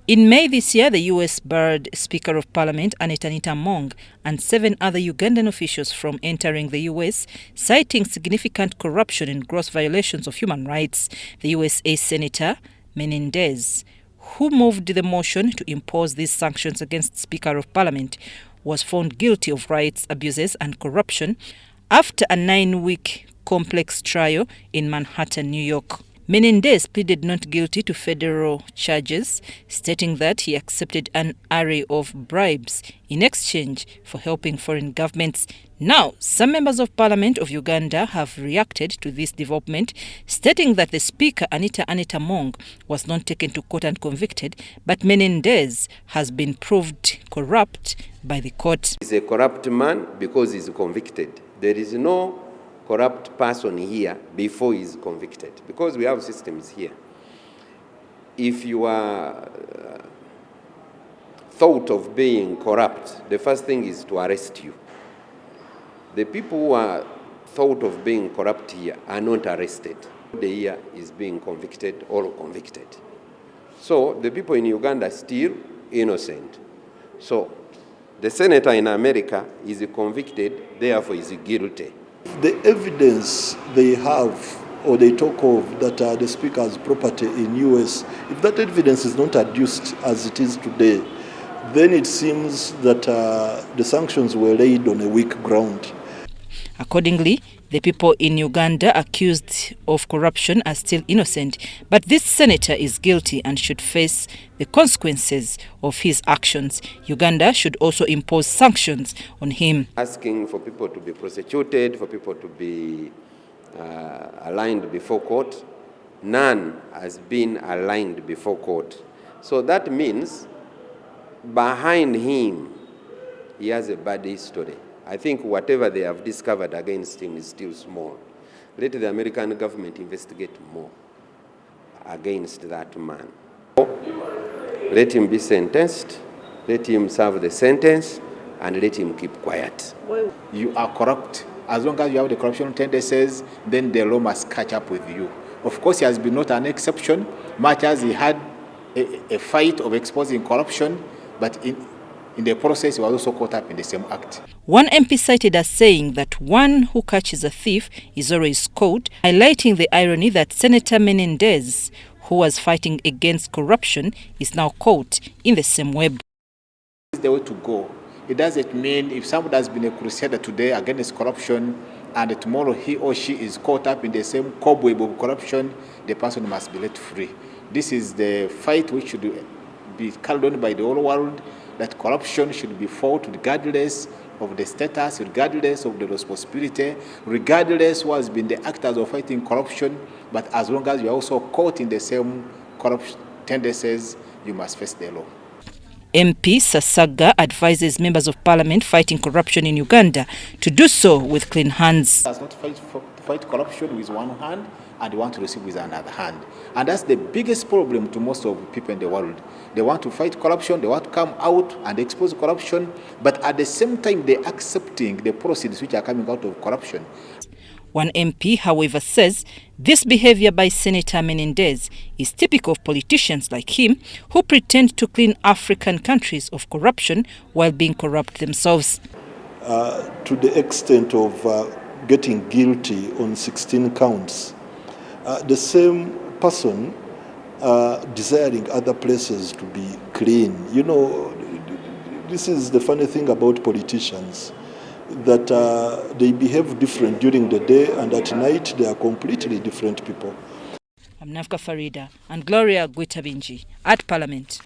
In May this year, the U.S. barred Speaker of Parliament Anita Among and 7 other Ugandan officials from entering the U.S., citing significant corruption and gross violations of human rights. The USA Senator Menendez, who moved the motion to impose these sanctions against Speaker of Parliament, was found guilty of rights abuses and corruption after a 9-week complex trial in Manhattan, New York. Menendez pleaded not guilty to federal charges, stating that he accepted an array of bribes in exchange for helping foreign governments. Now, some members of Parliament of Uganda have reacted to this development, stating that the Speaker, Anita Among, was not taken to court and convicted, but Menendez has been proved corrupt by the court. He's a corrupt man because he's convicted. There is no corrupt person here before he is convicted, because we have systems here. If you are thought of being corrupt, the first thing is to arrest you. The people who are thought of being corrupt here are not arrested. The here is being convicted or convicted. So the people in Uganda are still innocent. So the senator in America is convicted, therefore is guilty. The evidence they have or they talk of that the Speaker's property in US, if that evidence is not adduced as it is today, then it seems that the sanctions were laid on a weak ground. Accordingly, the people in Uganda accused of corruption are still innocent, but this senator is guilty and should face the consequences of his actions. Uganda should also impose sanctions on him. Asking for people to be prosecuted, for people to be aligned before court, none has been aligned before court. So that means behind him, he has a bad history. I think whatever they have discovered against him is still small. Let the American government investigate more against that man. Let him be sentenced, let him serve the sentence, and let him keep quiet. You are corrupt. As long as you have the corruption tendencies, then the law must catch up with you. Of course, he has been not an exception, much as he had a fight of exposing corruption, but in the process, he was also caught up in the same act. One MP cited as saying that one who catches a thief is always caught, highlighting the irony that Senator Menendez, who was fighting against corruption, is now caught in the same web. This is the way to go. It doesn't mean if somebody has been a crusader today against corruption and tomorrow he or she is caught up in the same cobweb of corruption, the person must be let free. This is the fight which should be carried on by the whole world, that corruption should be fought regardless of the status, regardless of the responsibility, regardless who has been the actors of fighting corruption, but as long as you are also caught in the same corrupt tendencies, you must face the law. MP Sasaga advises members of Parliament fighting corruption in Uganda to do so with clean hands. Does not fight corruption with one hand and want to receive with another hand. And that's the biggest problem to most of the people in the world. They want to fight corruption, they want to come out and expose corruption, but at the same time they're accepting the proceeds which are coming out of corruption. One MP, however, says this behavior by Senator Menendez is typical of politicians like him who pretend to clean African countries of corruption while being corrupt themselves. To the extent of getting guilty on 16 counts, the same person desiring other places to be clean. You know, this is the funny thing about politicians, that they behave different during the day and at night they are completely different people. I'm Nafka Farida and Gloria Gwitabinji at Parliament.